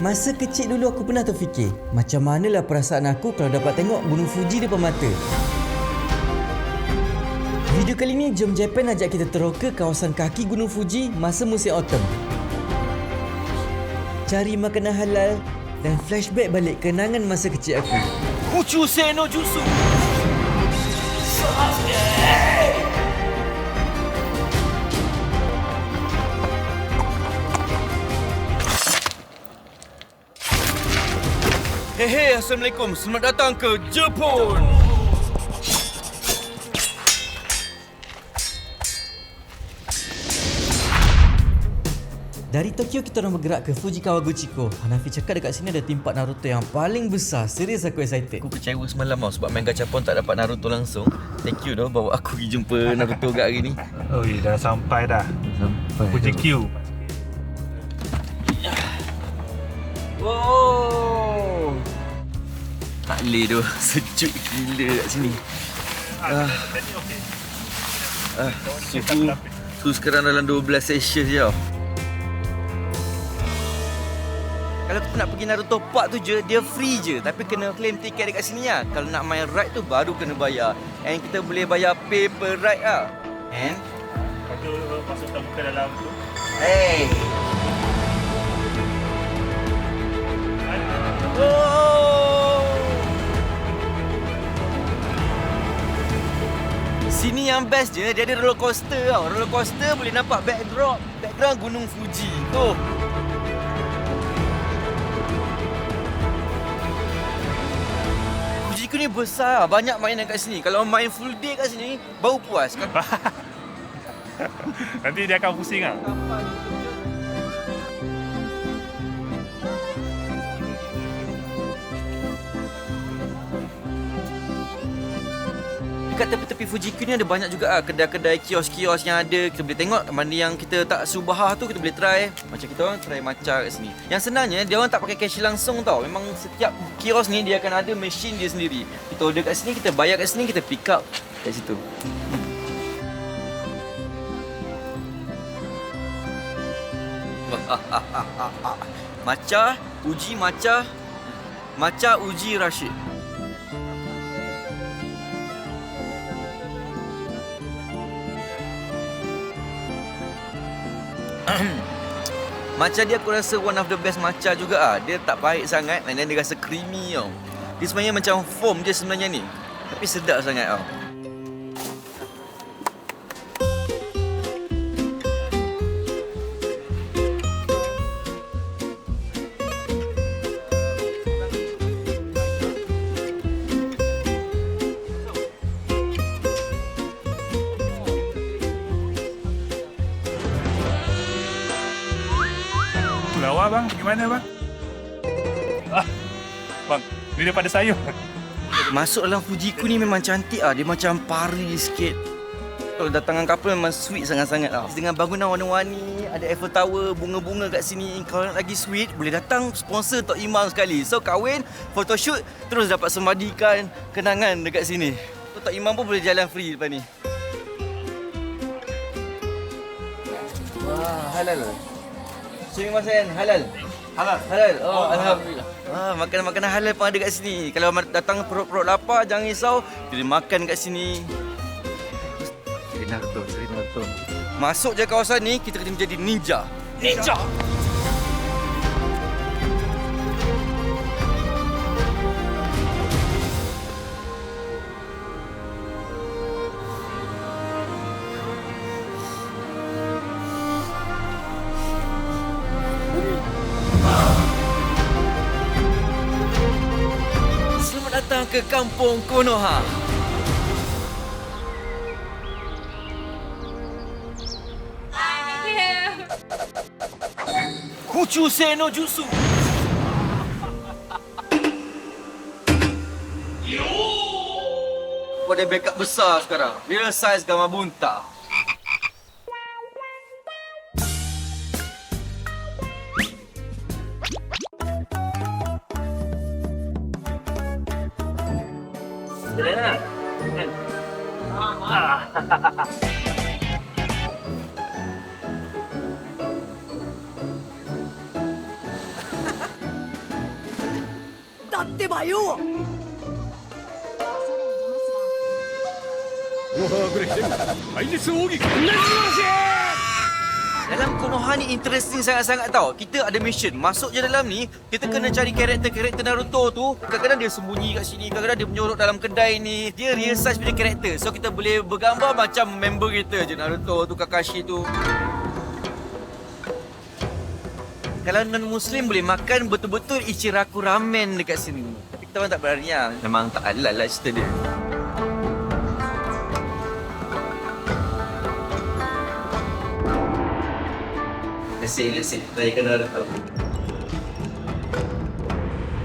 Masa kecil dulu aku pernah terfikir, macam manalah perasaan aku kalau dapat tengok Gunung Fuji depan mata. Video kali ni, jom Japan ajak kita teroka kawasan kaki Gunung Fuji masa musim autumn. Cari makanan halal dan flashback balik kenangan masa kecil aku. Kuchusei no Jutsu. Hei, Assalamualaikum. Selamat datang ke Jepun. Dari Tokyo kita orang bergerak ke Fuji Kawaguchiko. Hanafi cakap dekat sini ada tempat Naruto yang paling besar. Serius aku excited. Aku kecewa semalam sebab main gachapon tak dapat Naruto langsung. Thank you bawa aku pergi jumpa Naruto kat hari ni. Oh, dah sampai dah. Sampai. Fuji Q. Wow. Tak boleh tu. Sejuk gila kat sini. Tadi okey. Suhu sekarang dalam 12 Celsius je. Kalau kita nak pergi Naruto Park tu je, dia free je. Tapi kena claim tiket dekat sini lah. Kalau nak main ride tu baru kena bayar. And kita boleh bayar pay per ride lah. And Lepas tu masukkan muka dalam tu. hey. Oh. Sini yang best je, dia ada roller coaster tau. Roller coaster boleh nampak background Gunung Fuji. Tu. Fuji ni besar, banyak mainan kat sini. Kalau main full day kat sini, baru puas. Nanti dia akan pusing ah. Dekat tepi-tepi Fuji ni ada banyak juga kedai-kedai, kios-kios yang ada. Kita boleh tengok mana yang kita tak subahah tu, kita boleh try. Macam kita orang try matcha kat sini. Yang senangnya, dia orang tak pakai cash langsung tau. Memang setiap kios ni dia akan ada mesin dia sendiri. Kita order kat sini, kita bayar kat sini, kita pick up kat situ. Matcha, uji matcha. Matcha uji Rashid. Matcha dia aku rasa one of the best matcha juga Dia tak pahit sangat dan dia rasa creamy tau. Dia sebenarnya macam foam je sebenarnya ni. Tapi sedap sangat tau. Lawa bang, gimana bang? Bang, ni daripada sayur. Masuk dalam Fujiku ni memang cantik Dia macam pari sikit. Kalau datangan kapal memang sweet sangat-sangat Dengan bangunan warna-warni, ada Eiffel Tower, bunga-bunga kat sini. Kalau nak lagi sweet, boleh datang sponsor Tok Imam sekali. So kahwin, photoshoot, terus dapat sembadikan kenangan dekat sini. So, Tok Imam pun boleh jalan free lepas ni. Wah, halal. Sumimasen, halal. Halal. Oh, alhamdulillah. Makanan-makanan halal pun ada kat sini. Kalau datang perut-perut lapar, jangan risau. Boleh makan kat sini. Seri Naruto. Masuk je kawasan ni, kita kena menjadi ninja. Selamat datang ke Kampung Konoha. Kuchusei no Jutsu. Oh, dia backup besar sekarang. Real size gamma bunta. ってばよ。 Dalam Konoha ni interesting sangat-sangat tau. Kita ada mission. Masuk je dalam ni, kita kena cari karakter-karakter Naruto tu. Kadang-kadang dia sembunyi kat sini, kadang-kadang dia menyorok dalam kedai ni. Dia real size punya karakter. So kita boleh bergambar macam member kita je. Naruto tu, Kakashi tu. Kalau non-Muslim boleh makan betul-betul Ichiraku ramen dekat sini. Tapi kita orang tak berani lah. Memang tak halal lah cerita dia. Let's see. Saya kena ada tahu.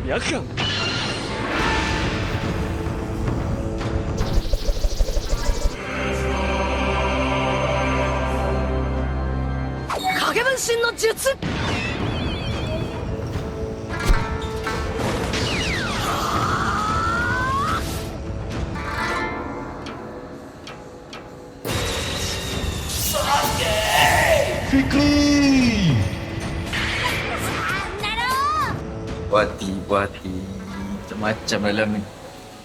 Ya kan? 影分身の術。 Buati. Macam-macam dalam ni.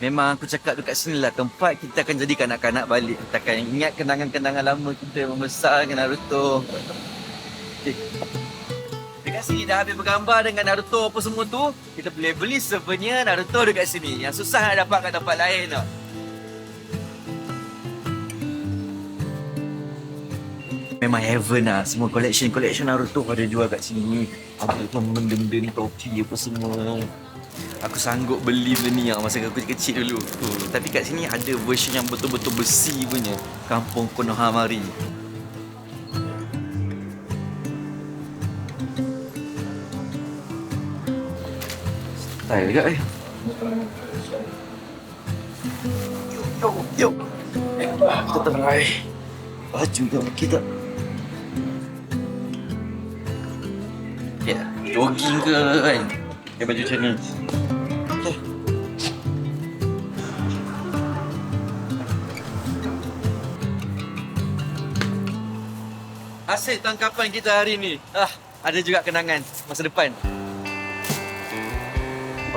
Memang aku cakap dekat sini lah tempat kita akan jadi kanak-kanak balik. Kita akan ingat kenangan-kenangan lama kita membesar dengan Naruto. Okay. Dekat sini dah habis bergambar dengan Naruto apa semua tu. Kita boleh beli souvenir Naruto dekat sini. Yang susah nak dapat kat tempat lain tau. Memang heaven lah. Semua collection Naruto ada jual kat sini. Ada benda-benda ni, topi apa semua. Aku sanggup beli benda ni masa aku kecil dulu. Tapi kat sini ada version yang betul-betul besi punya. Kampung Konohamari. Style juga Yuk. Kita try. Baju dah kita. Ya, jogging ke kan? Pakai baju macam ni. Okay. Hasil tangkapan kita hari ni. Ada juga kenangan masa depan.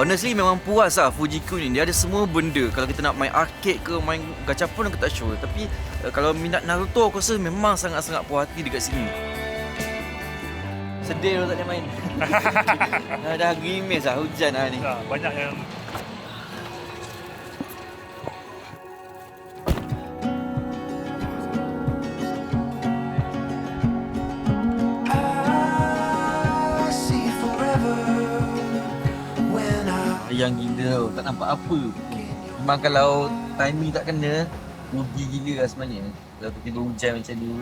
Honestly memang puas lah Fujiku ni. Dia ada semua benda. Kalau kita nak main arcade ke, main gachapon aku tak sure. Tapi kalau minat Naruto aku rasa memang sangat-sangat puas hati dekat sini. Sedih kalau tak boleh main. Dah grimis lah, hujan lah ni. Banyak yang Yang gila tau, tak nampak apa. Memang kalau timing tak kena, rugi gila lah sebenarnya. Kalau tiba-tiba hujan macam ni.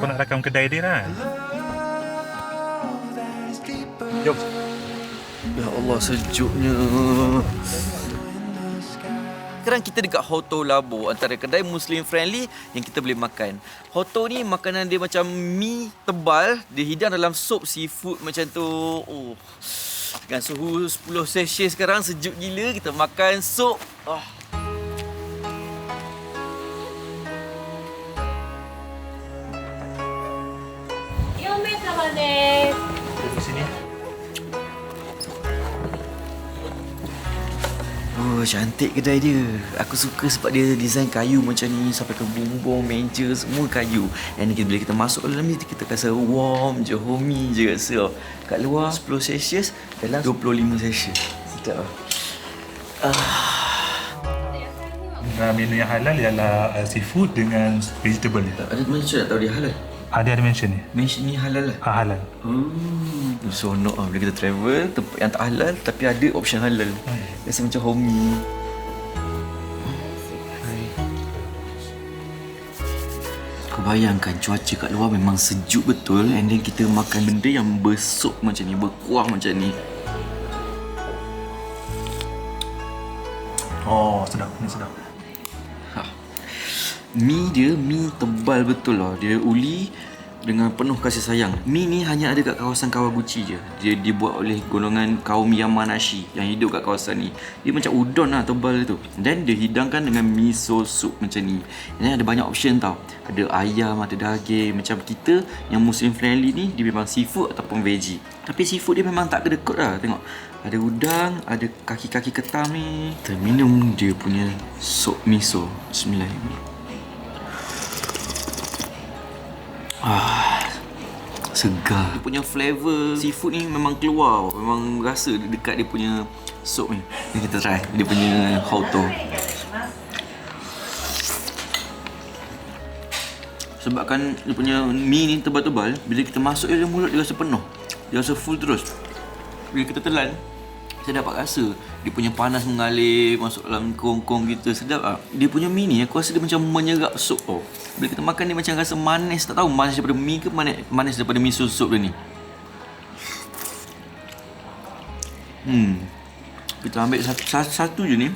kau nak rakam kedai dia lah. Jom. Ya Allah, sejuknya. Sekarang kita dekat Hoto Labo, antara kedai Muslim friendly yang kita boleh makan. Hoto ni makanan dia macam mi tebal, dia hidang dalam sup seafood macam tu. Dengan suhu 10 Celsius sekarang, sejuk gila. Kita makan sup. Di sini. Cantik kedai dia. Aku suka sebab dia design kayu macam ni. Sampai ke bumbung, meja, semua kayu. Dan bila kita masuk dalam ni, kita rasa warm je, homey je rasa. Kat luar 10 Celsius, dalam 25 Celsius. Sedap lah. Menu yang halal ialah seafood dengan vegetable. Ada mention tak tahu dia halal? Ada mention ni. Mention ni halal lah. Halal. Seronok lah bila kita travel tempat yang tak halal tapi ada option halal. Rasa macam homey. Kau bayangkan cuaca kat luar memang sejuk betul, and then kita makan benda yang bersup macam ni, berkuah macam ni. Oh, sedap. Ni sedap. Mi dia, mi tebal betul lah. Dia uli dengan penuh kasih sayang. Mi ni hanya ada kat kawasan Kawaguchi je. Dia dibuat oleh golongan kaum Yamanashi yang hidup kat kawasan ni. Dia macam udon lah tebal tu. Dan dia hidangkan dengan miso soup macam ni. Dan ada banyak option tau. Ada ayam, ada daging. Macam kita yang Muslim friendly ni, dia memang seafood ataupun veggie. Tapi seafood dia memang tak kedekut lah. Tengok, ada udang, ada kaki-kaki ketam ni. Kita minum dia punya soup miso. Bismillahirrahmanirrahim. Segar. Dia punya flavour seafood ni memang keluar. Memang rasa dekat dia punya soup ni. Ni kita try dia punya hoto. Sebabkan dia punya mi ni tebal-tebal, bila kita masuk dalam mulut dia rasa penuh. Dia rasa full terus. Bila kita telan, saya dapat rasa dia punya panas mengalir masuk dalam kongkong kita. Sedap tak? Dia punya mi ni aku rasa dia macam menyerap sup tau. Bila kita makan dia macam rasa manis. Tak tahu manis daripada mi ke manis daripada miso sup dia ni. Kita ambil satu je ni.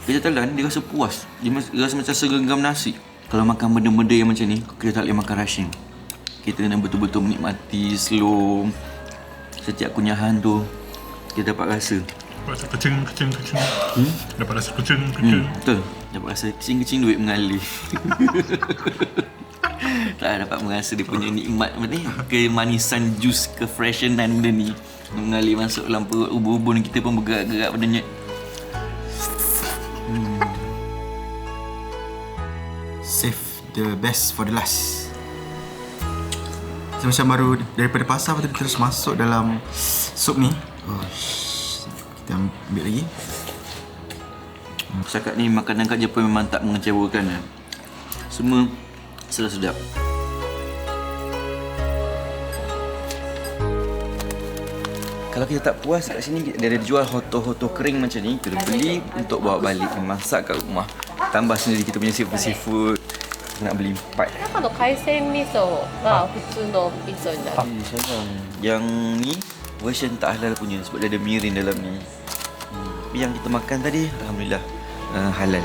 Kita telan, dia rasa puas. Dia rasa macam segenggam nasi. Kalau makan benda-benda yang macam ni, kita tak boleh makan rushing. Kita kena betul-betul menikmati slow. Setiap kunyahan tu kita dapat rasa. Dapat rasa kecing. Dapat rasa kecing. Betul. Dapat rasa kecing-kecing duit mengalir. Tak dapat merasa dia punya nikmat apa ni, kemanisan jus, kefreshenan benda ni mengalir masuk dalam perut. Ubun-ubun kita pun bergerak-gerak padanya. Save the best for the last. Saya macam baru daripada pasar lepas tu terus masuk dalam sup ni. Kita ambil lagi. Setakat ni makanan kat Jepun memang tak mengecewakan lah. Semua sedap-sedap. Kalau kita tak puas kat sini, dia ada jual hoto-hoto kering macam ni. Kita beli untuk bawa balik masak kat rumah. Tambah sendiri kita punya seafood. Nak beli 4. 中の海鮮味噌が普通の味噌になる。 Sayang. Yang ni version tak halal punya sebab dia ada mirin dalam ni. Yang kita makan tadi alhamdulillah halal.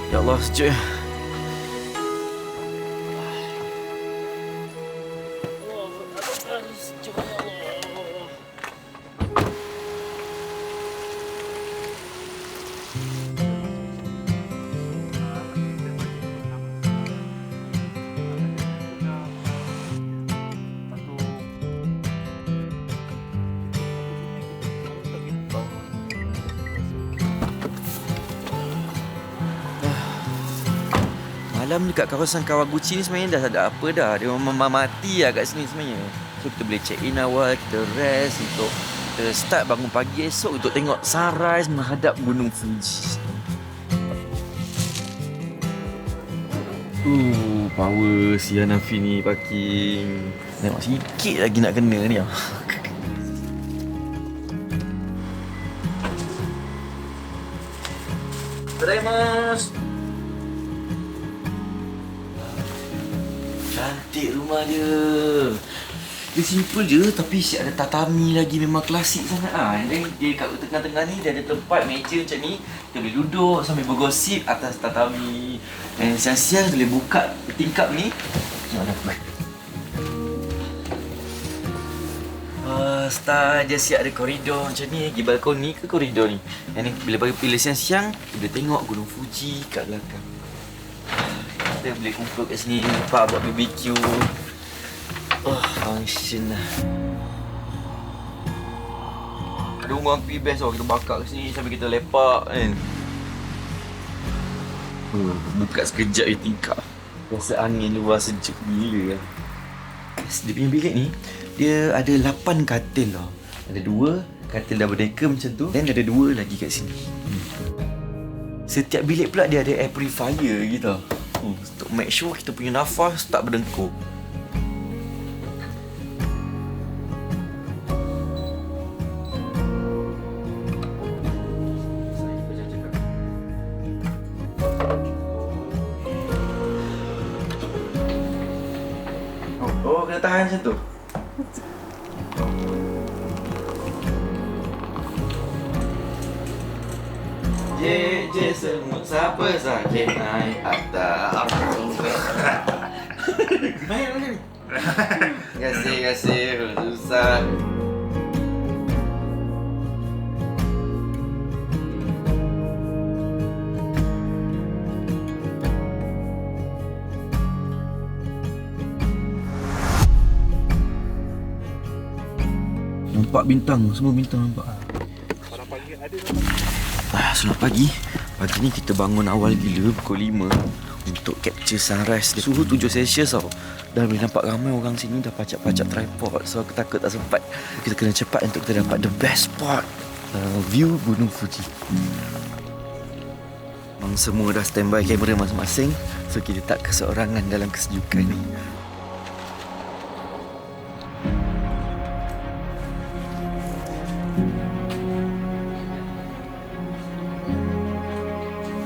Ya Allah, sejuk. Malam dekat kawasan Kawaguchi ni sebenarnya dah tak ada apa dah. Dia memang mati lah kat sini sebenarnya. So kita boleh check in awal, kita rest untuk kita start bangun pagi esok untuk tengok sunrise menghadap Gunung Fuji. Power si Hanafi ni parking. Tengok sikit lagi nak kena ni. Tadaimasu. Cantik rumah dia. Dia simple je tapi siap ada tatami lagi, memang klasik sangat lah. Dan dia kat tengah-tengah ni dia ada tempat meja macam ni. Kita boleh duduk sambil bergosip atas tatami. Dan siang-siang boleh buka tingkap ni. Style dia siap ada koridor macam ni. Pergi balkon ni ke koridor ni. Yang ni bila siang-siang kita boleh tengok Gunung Fuji kat belakang. Kita boleh kumpul kat sini, lepak buat BBQ. Function lah. Ada unggun api best tau, kita bakar kat sini sambil kita lepak kan. Buka sekejap je tingkap. Rasa angin luar sejuk gila lah. Dia punya bilik ni, dia ada 8 katil tau. Ada 2 katil double decker macam tu. Dan ada 2 lagi kat sini. Setiap bilik pula dia ada air purifier gitu. Untuk make sure kita punya nafas tak berdengkur. Oh, kena tahan macam tu. Je semut siapa saja naik atas. Terima kasih. Susah. Nampak bintang, semua bintang nampak. Selamat pagi. Pagi ni kita bangun awal gila pukul 5 untuk capture sunrise. Suhu 7 Celsius tau. Dan boleh nampak ramai orang sini dah pacak-pacak tripod. So aku takut tak sempat. Kita kena cepat untuk kita dapat the best spot. View Gunung Fuji. Memang semua dah standby kamera masing-masing. So kita tak keseorangan dalam kesejukan ni.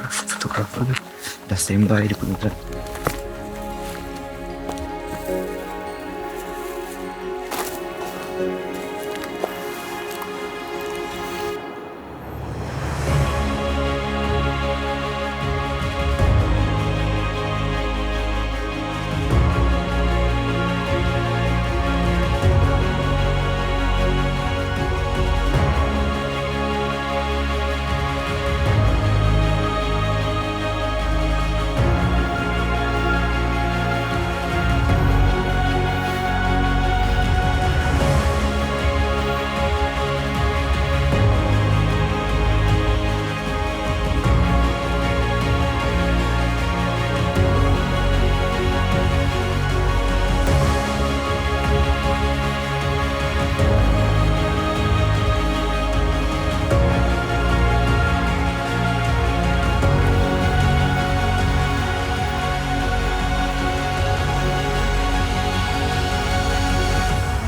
Fotografer dah standby dia punya tripod.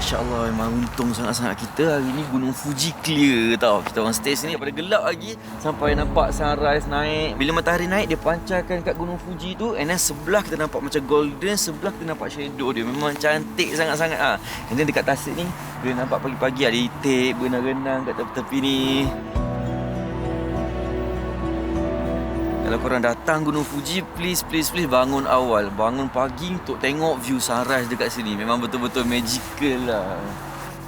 Masya Allah, memang untung sangat-sangat kita hari ni Gunung Fuji clear tau. Kita orang stay sini pada gelap lagi sampai nampak sunrise naik. Bila matahari naik, dia pancarkan kat Gunung Fuji tu, and then sebelah kita nampak macam golden, sebelah kita nampak shadow dia. Memang cantik sangat-sangat ah. And then dekat tasik ni boleh nampak pagi-pagi ada itik berenang-renang kat tepi-tepi ni. Kalau korang datang Gunung Fuji, please bangun awal. Bangun pagi untuk tengok view sunrise dekat sini. Memang betul-betul magical lah.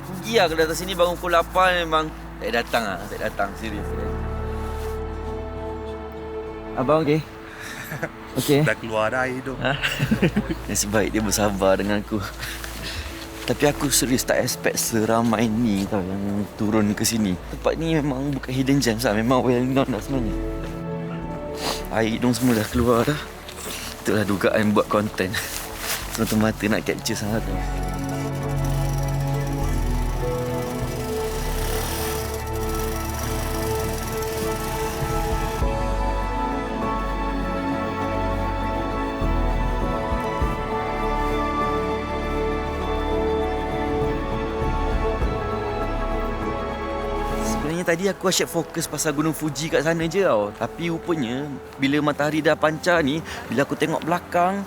Rugi lah kalau datang sini bangun pukul 8 memang tak datang. Serius. Abang okey? Okey. Dah keluar dah air tu. Nasib baik dia bersabar dengan aku. Tapi aku serius tak expect seramai ni tau yang turun ke sini. Tempat ni memang bukan hidden gems lah. Memang well known lah sebenarnya. Air hidung semua dah keluar dah. Itulah dugaan buat konten. Semata-mata nak capture sangat tu. Tadi aku asyik fokus pasal Gunung Fuji kat sana je tau. Tapi rupanya bila matahari dah pancar ni, bila aku tengok belakang,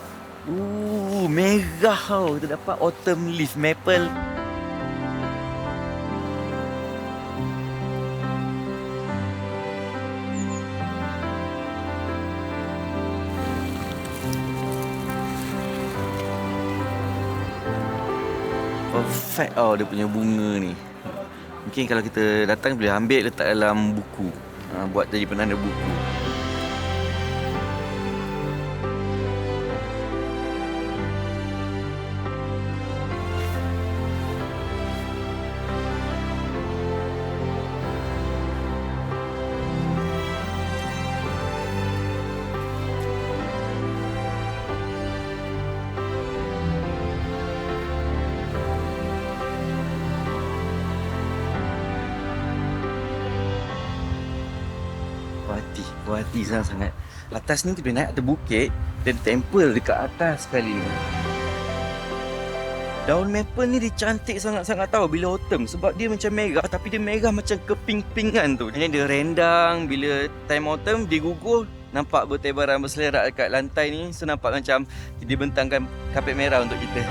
merah tau. Kita dapat autumn leaf maple. Perfect tau dia punya bunga ni. Mungkin kalau kita datang boleh ambil letak dalam buku. Buat jadi penanda buku. Puas hati sangat-sangat. Atas ni kita boleh naik atas bukit dan temple dekat atas sekali. Daun maple ni dia cantik sangat-sangat tau bila autumn. Sebab dia macam merah tapi dia merah macam keping-pingan tu. Ini dia rendang. Bila time autumn dia gugur, nampak bertebaran berselerak dekat lantai ni. So nampak macam dia bentangkan kapet merah untuk kita.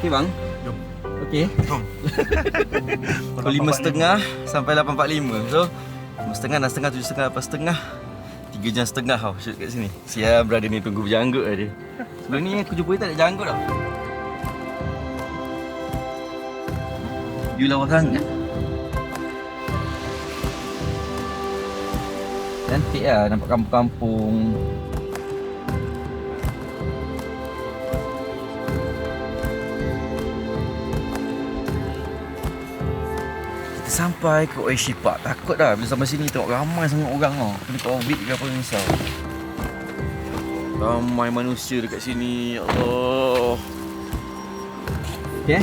Okey bang? Jom. Okey. Jom. Pukul 5.30 sampai 8.45. So 5.30, 6.30, 7.30, 8.30. 3 jam setengah tau shoot kat sini. Sial brother ni tunggu berjanggut lah dia. Sebelum ni aku jumpa dia tak ada janggut tau. View lawa sangat. Cantik lah nampak kampung-kampung. Sampai ke Oishi Park. Takut dah bila sampai sini tengok ramai sangat orang tau. Kena Covid ke apa risau. Ramai manusia dekat sini. Ya Allah. Okay.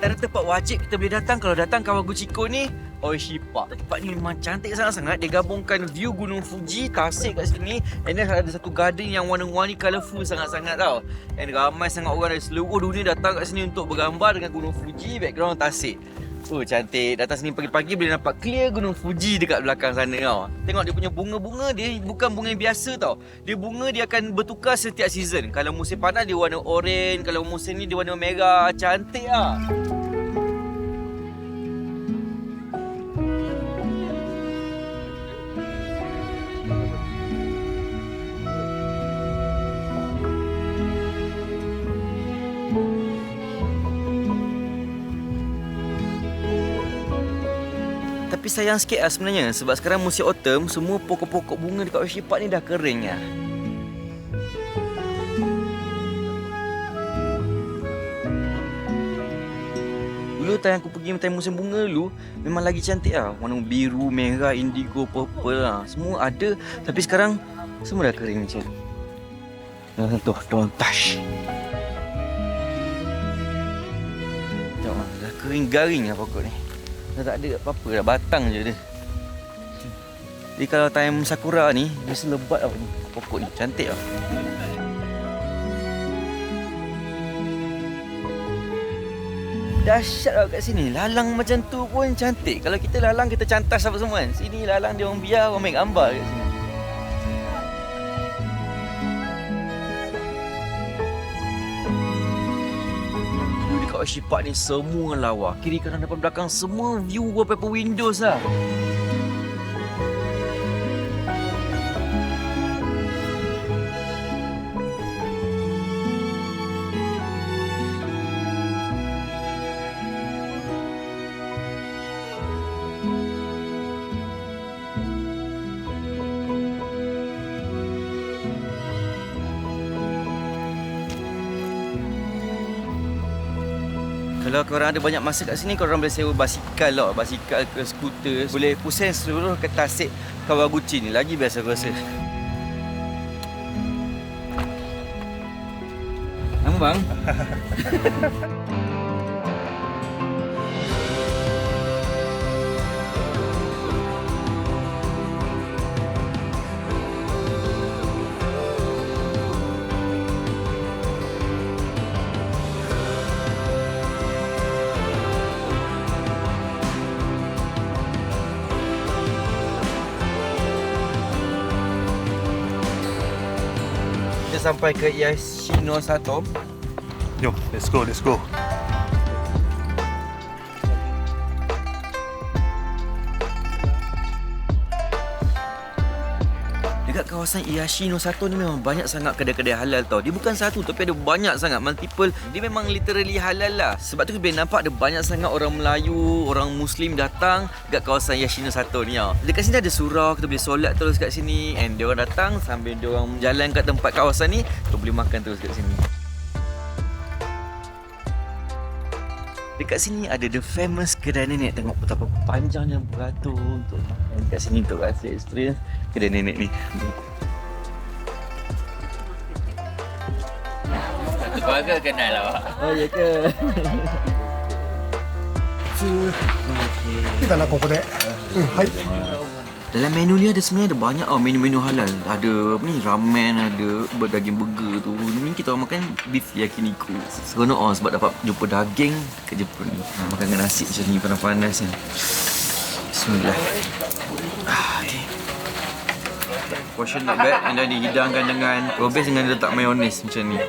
Antara tempat wajib kita boleh datang kalau datang Kawaguchiko ni, Oishi Park. Tempat ni memang cantik sangat-sangat. Dia gabungkan view Gunung Fuji, Tasik kat sini, and then ada satu garden yang warna-warni colourful sangat-sangat tau. And ramai sangat orang dari seluruh dunia datang kat sini untuk bergambar dengan Gunung Fuji, background Tasik. Oh cantik. Datang sini pagi-pagi boleh nampak clear Gunung Fuji dekat belakang sana tau. Tengok dia punya bunga-bunga, dia bukan bunga yang biasa tau. Dia bunga dia akan bertukar setiap season. Kalau musim panas dia warna oren, kalau musim ni dia warna merah. Cantik lah. Tapi sayang sikit lah sebenarnya sebab sekarang musim autumn, semua pokok-pokok bunga dekat Oishi Park ni dah kering lah. Dulu time aku pergi time musim bunga dulu memang lagi cantik lah. Warna biru, merah, indigo, purple lah. Semua ada tapi sekarang semua dah kering macam. Jangan sentuh, don't touch. Tengok dah kering garing lah pokok ni. Dah tak ada apa-apa dah, batang je dia. Jadi kalau time sakura ni, biasa lebat tau ni, pokok ni, cantik tau. Dahsyat tau kat sini, lalang macam tu pun cantik. Kalau kita lalang, kita cantas apa semua kan. Sini lalang dia orang biar, orang ambil gambar kat sini. Oishi Park ni semua lawa. Kiri kanan depan belakang semua view wallpaper windows lah. Kalau korang ada banyak masa kat sini, korang boleh sewa basikal lah. Basikal ke skuter. Boleh pusing seluruh ke Tasik Kawaguchi ni. Lagi biasa aku rasa. Nama bang? Sampai ke Yashino Sato. Jom, let's go, let's go. Dekat kawasan Yashino Sato ni memang banyak sangat kedai-kedai halal tau. Dia bukan satu tapi ada banyak sangat, multiple. Dia memang literally halal lah. Sebab tu kita boleh nampak ada banyak sangat orang Melayu, orang Muslim datang dekat kawasan Yashino Sato ni tau. Dekat sini ada surau, kita boleh solat terus kat sini. And dia orang datang sambil dia orang jalan kat tempat kawasan ni, kita boleh makan terus kat sini. Dekat sini ada the famous kedai nenek. Tengok betapa panjangnya beratur untuk makan kat sini untuk rasa experience kedai nenek ni. Satu keluarga kenal lah Pak. Oh ya ke? 来たなここで、はい Dalam menu ni sebenarnya ada banyak menu-menu halal. Ada ni ramen, ada daging burger tu. Ni kita orang makan beef yakiniku. Seronok sebab dapat jumpa daging kat Jepun ni. Makan dengan nasi macam ni panas-panas kan. Bismillah. Okay. Portion not bad and then dihidangkan dengan robes dengan letak mayonis macam ni.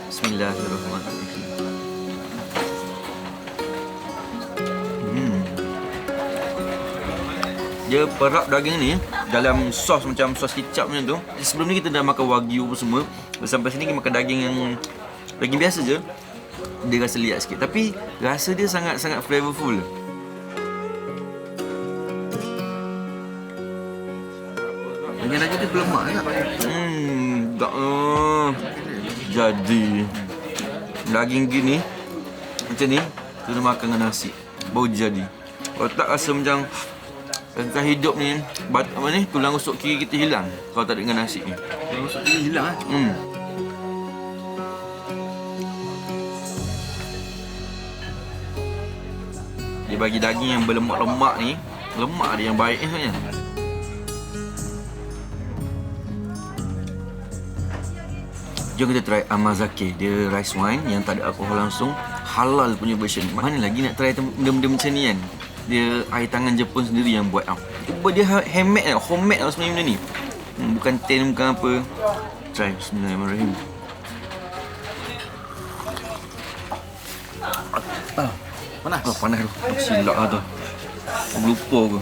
Bismillahirrahmanirrahim. Dia perap daging ni dalam sos macam sos kicap macam tu. Sebelum ni kita dah makan wagyu apa semua. Sampai sini kita makan daging biasa je. Dia rasa liat sikit tapi rasa dia sangat-sangat flavorful. Daging dia berlemak tak? Tak. Jadi daging gini macam ni kita makan dengan nasi baru jadi. Kalau tak rasa macam tentang hidup ni, apa ni, tulang rusuk kiri kita hilang kalau tak ada dengan nasi ni. Tulang rusuk kiri hilang Dia bagi daging yang berlemak-lemak ni, lemak dia yang baik ni sebenarnya. Jom kita try amazake. Dia rice wine yang tak ada alkohol langsung, halal punya version. Mana lagi nak try benda-benda macam ni kan? Dia air tangan Jepun sendiri yang buat. Cuba dia handmade tau, homemade tau sebenarnya benda ni. Bukan tin, bukan apa. Try, bismillahirrahmanirrahim. Panas? Panas tu. Silap lah tu. Lupa aku.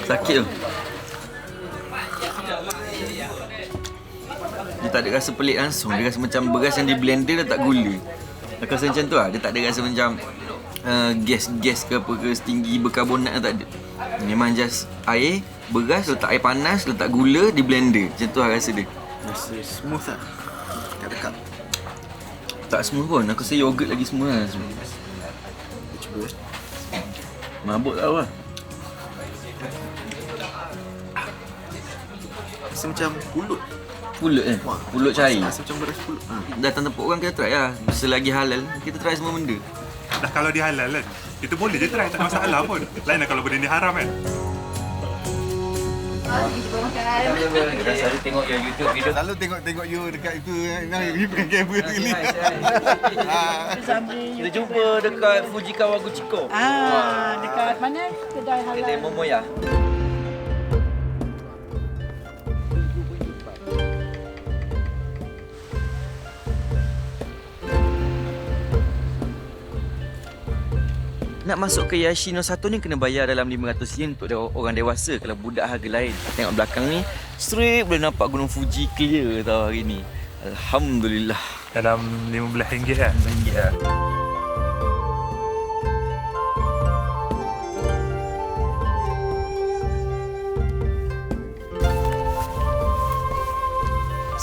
Sakit tu. Dia tak ada rasa pelik langsung. Dia rasa macam beras yang di blender dah tak gula. Aku rasa macam tu lah. Dia tak ada rasa macam gas ke apa ke setinggi berkarbonat tak ada. Memang just air, beras, letak air panas, letak gula di blender. Macam tu lah rasa dia. Rasa smooth tak? Dekat-dekat. Tak smooth pun. Aku rasa yogurt lagi semua lah. Cuba. Mabuk tak tahu lah. Rasa macam pulut. Pulut kan? Pulut cair. Rasa macam beras pulut. Datang tempat orang kita try lah. Selagi halal, kita try semua benda. Dah kalau dia halal kan, kita boleh je try, tak ada masalah pun. Lain lah kalau benda ni haram kan. Kita selalu tengok yang YouTube video. Selalu tengok you dekat itu. You pegang kamera sekali. Kita jumpa dekat Fujikawa Guchiko. Dekat mana? Kedai halal. Kedai Momoya. Nak masuk ke Yashino 1 ni kena bayar dalam 500 yen untuk orang dewasa. Kalau budak harga lain. Tengok belakang ni, straight boleh nampak Gunung Fuji clear tau hari ni. Alhamdulillah. Dalam RM15 lah. RM15 lah.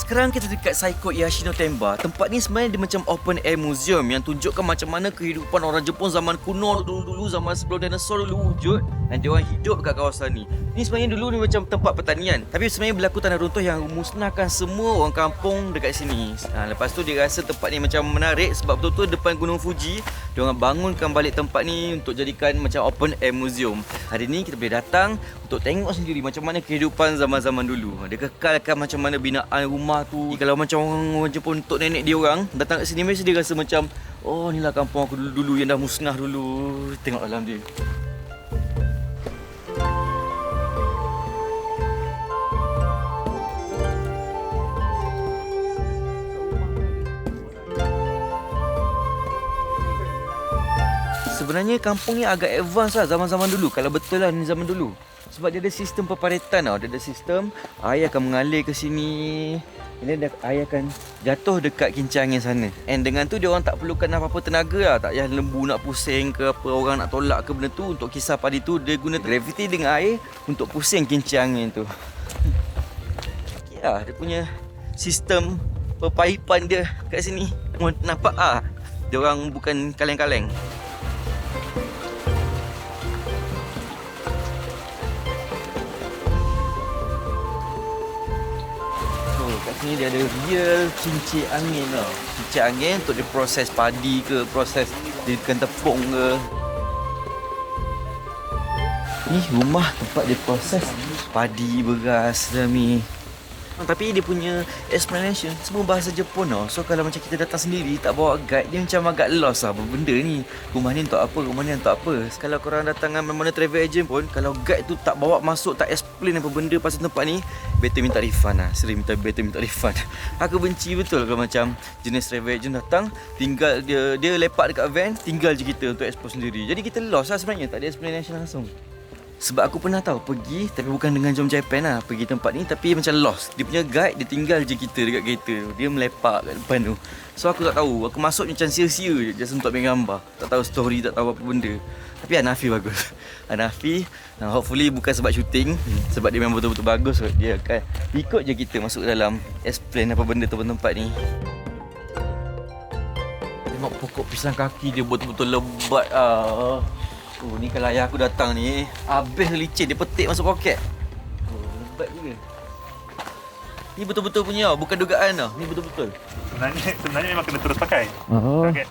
Sekarang kita dekat Saiko Yashino Temba. Tempat ni sebenarnya dia macam open air museum yang tunjukkan macam mana kehidupan orang Jepun zaman kuno dulu-dulu, zaman sebelum dinosaur dulu wujud dan dia orang hidup kat kawasan ni. Ni sebenarnya dulu ni macam tempat pertanian. Tapi sebenarnya berlaku tanah runtuh yang musnahkan semua orang kampung dekat sini. Lepas tu dia rasa tempat ni macam menarik sebab betul-betul depan Gunung Fuji. Dia orang bangunkan balik tempat ni untuk jadikan macam open air museum. Hari ni kita boleh datang untuk tengok sendiri macam mana kehidupan zaman-zaman dulu. Dia kekalkan macam mana binaan rumah tu. Kalau macam orang Jepun untuk nenek dia orang datang kat sini mesti dia rasa macam oh inilah kampung aku dulu-dulu yang dah musnah dulu. Tengok dalam dia. Sebenarnya kampung ni agak advance lah zaman-zaman dulu. Kalau betul lah ni zaman dulu. Sebab dia ada sistem peparetan tau. Dia ada sistem air akan mengalir ke sini. Ini air akan jatuh dekat kincir angin sana. And dengan tu dia orang tak perlukan apa-apa tenaga lah. Tak payah lembu nak pusing ke apa, orang nak tolak ke benda tu. Untuk kisar padi tu dia guna gravity dengan air untuk pusing kincir angin tu. Okay lah, dia punya sistem pepaipan dia kat sini. Nampak ah, dia orang bukan kaleng-kaleng. Ni dia ada real kincir angin tau. Kincir angin untuk dia proses padi ke, proses dia ikan tepung ke. Ni rumah tempat dia proses padi, beras dan mi. Tapi dia punya explanation semua bahasa Jepun tau. So kalau macam kita datang sendiri tak bawa guide, dia macam agak lost lah apa benda ni. Rumah ni untuk apa, rumah ni untuk apa. Kalau korang datang dengan mana travel agent pun, kalau guide tu tak bawa masuk, tak explain apa benda pasal tempat ni, better minta refund lah. Sering better minta refund. Aku benci betul kalau macam jenis travel agent datang, tinggal dia lepak dekat van, tinggal je kita untuk explore sendiri. Jadi kita lost lah sebenarnya, tak ada explanation langsung. Sebab aku pernah tahu pergi, tapi bukan dengan Jom Japan lah, pergi tempat ni tapi macam lost. Dia punya guide, dia tinggal je kita dekat kereta tu. Dia melepak kat depan tu. So aku tak tahu, aku masuk macam sia-sia je just untuk ambil gambar. Tak tahu story, tak tahu apa benda. Tapi Hanafi bagus. Hanafi, hopefully bukan sebab syuting, sebab dia memang betul-betul bagus. Dia akan ikut je kita masuk dalam, explain apa benda tempat ni. Tengok pokok pisang kaki dia betul-betul lebat ah. Oh, ni kalau ayah aku datang ni, habis licin, dia petik masuk poket. Oh, lebat juga. Ni betul-betul punya tau, bukan dugaan tau. Ni betul-betul. Sebenarnya memang kena terus pakai. Okay,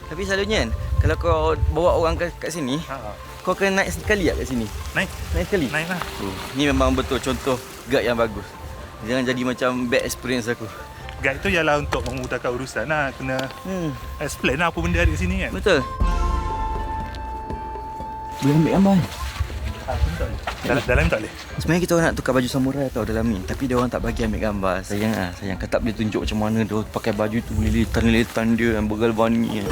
Tapi selalunya kan, kalau kau bawa orang kat sini, kau kena naik sekali tak kat sini? Naik sekali? Naik lah. Oh, ni memang betul contoh guide yang bagus. Jangan jadi macam bad experience aku. Guide tu ialah untuk memudahkan urusan lah. Kena explain lah apa benda ada kat sini kan. Betul. Boleh ambil gambar kan? Dalam tak boleh. Sebenarnya kita orang nak tukar baju samurai tau dalam ni, tapi dia orang tak bagi ambil gambar. Sayang ah, sayang. Kau tak boleh tunjuk macam mana dia pakai baju tu, lilitan dia yang bergalvani kan.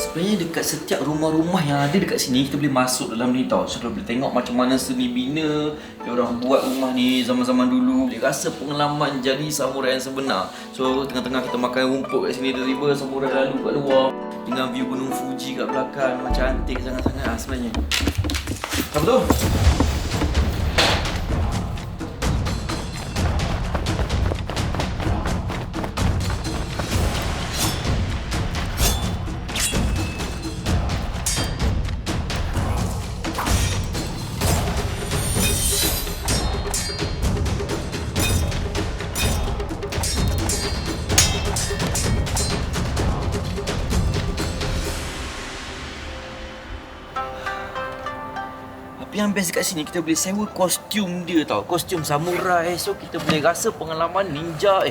Sebenarnya dekat setiap rumah-rumah yang ada dekat sini, kita boleh masuk dalam ni tau. So kita boleh tengok macam mana seni bina dia orang buat rumah ni zaman-zaman dulu. Boleh rasa pengalaman jadi samurai yang sebenar. So tengah-tengah kita makan rumput kat sini, tiba-tiba samurai lalu kat luar dengan view gunung Fuji kat belakang. Memang cantik sangat-sangat lah sebenarnya. Apa tu? Tapi yang best kat sini, kita boleh sewa kostum dia tau. Kostum samurai. So kita boleh rasa pengalaman ninja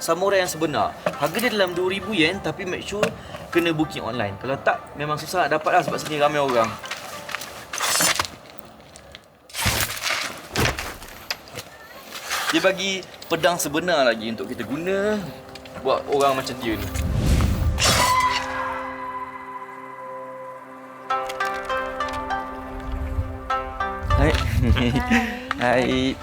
samurai yang sebenar. Harga dia dalam 2,000 yen, tapi make sure kena booking online. Kalau tak, memang susah nak dapat lah sebab sini ramai orang. Dia bagi pedang sebenar lagi untuk kita guna buat orang macam dia ni. Hai. Hai.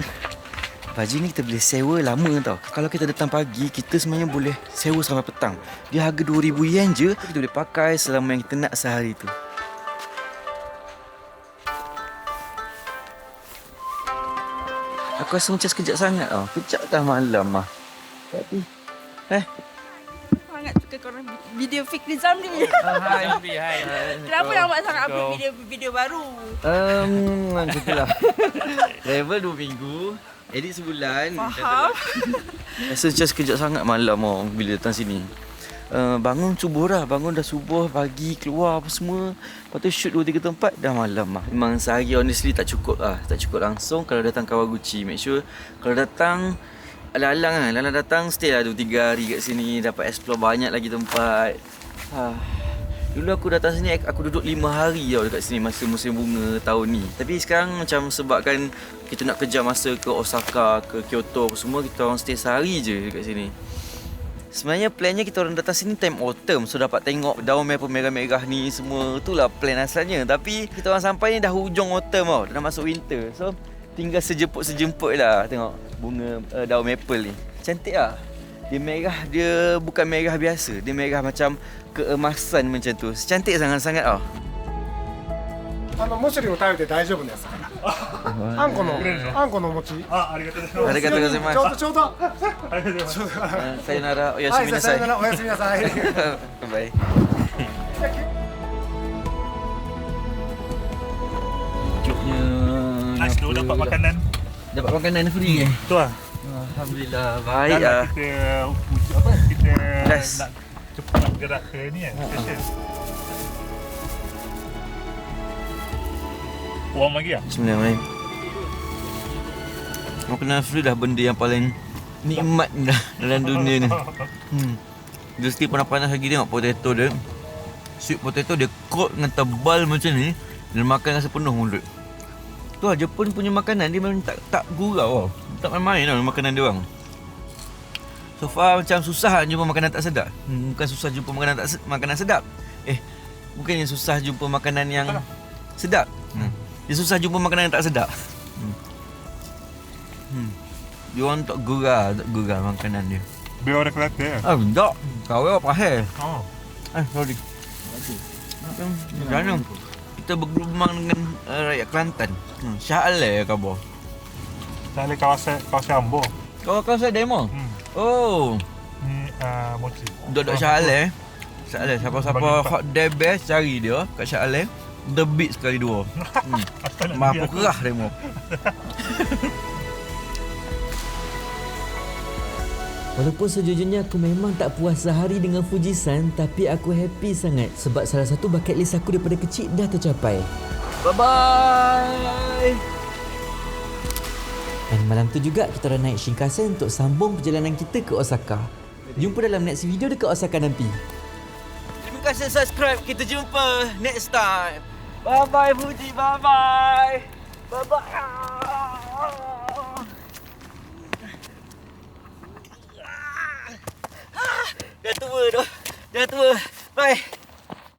Baju ni kita boleh sewa lama tau. Kalau kita datang pagi, kita sebenarnya boleh sewa sampai petang. Dia harga 2,000 yen je. Kita boleh pakai selama yang kita nak sehari tu. Aku rasa macam sekejap sangat tau. Kejap dah malam lah. Tapi Sangat suka korang video Fikri Zamli. Hai. Kenapa yang buat sangat upload video baru? Macam tu lah. Travel 2 minggu, edit sebulan. Faham. Rasa macam sekejap sangat malam bila datang sini. Bangun subuh dah, bangun dah subuh, pagi keluar apa semua. Lepas tu shoot 2-3 tempat, dah malam lah. Memang sehari honestly tak cukup lah. Tak cukup langsung kalau datang Kawaguchi. Make sure kalau datang Alang-alang kan, Alang datang stay lah 2-3 hari kat sini. Dapat explore banyak lagi tempat. Dulu aku datang sini, aku duduk 5 hari tau dekat sini masa musim bunga tahun ni. Tapi sekarang macam sebabkan kita nak kejar masa ke Osaka, ke Kyoto semua, kita orang stay sehari je dekat sini. Sebenarnya plannya kita orang datang sini time autumn, so dapat tengok daun maple merah-merah ni semua. Itulah plan asalnya. Tapi kita orang sampai ni dah hujung autumn tau, dah masuk winter. So tinggal sejemput-sejemput lah tengok bunga daun maple ni. Cantik lah. Dia merah, dia bukan merah biasa. Dia merah macam keemasan macam tu. Cantik sangat-sangat tau. もしりを食べて大丈夫なやつかな。あんこのお餅。ありがとうございます。ありがとうございます。ちょうど。ありがとうございます。さよなら、おやすはい、みなさい。さよなら、おやすみなさい。バイバイ。Joknya Nice tu dapat makanan. Dapat makanan free ke? Tu lah. Alhamdulillah, baik Dah lah. lah kita Last. nak cepat gerak ke ni kan, station. Warm lagi lah. Bismillahirrahmanirrahim. Makanan free dah benda yang paling nikmat dah dalam dunia ni. Dia still panas-panas lagi, tengok potato dia. Sweet potato dia coat dengan tebal macam ni. Dia makan rasa penuh mulut. Tu lah, Jepun punya makanan dia memang tak gurau tau. Tak main-main tau makanan dia orang. So far macam susah jumpa makanan tak sedap. Bukan susah jumpa makanan sedap. Bukannya susah jumpa makanan yang sedap. Dia susah jumpa makanan yang tak sedap. Dia orang tak gurau makanan dia. Biar orang Kelantan. Tak. Kau apa hal? Sorry. Jangan. Kita bergelumang dengan rakyat Kelantan. Shah Alam khabar. Dah ada kawasan Ambo. Kau saya demo? Oh. Ni mochi. Duduk Shah Alam. Shah Alam. Siapa-siapa hot the best cari dia kat Shah Alam. The beat sekali dua. Mampu kerah demo. Walaupun sejujurnya aku memang tak puas sehari dengan Fujisan, tapi aku happy sangat sebab salah satu bucket list aku daripada kecil dah tercapai. Bye-bye. Dan malam tu juga kita orang naik Shinkansen untuk sambung perjalanan kita ke Osaka. Jumpa dalam next video dekat Osaka nanti. Terima kasih subscribe. Kita jumpa next time. Bye-bye Fuji. Bye-bye.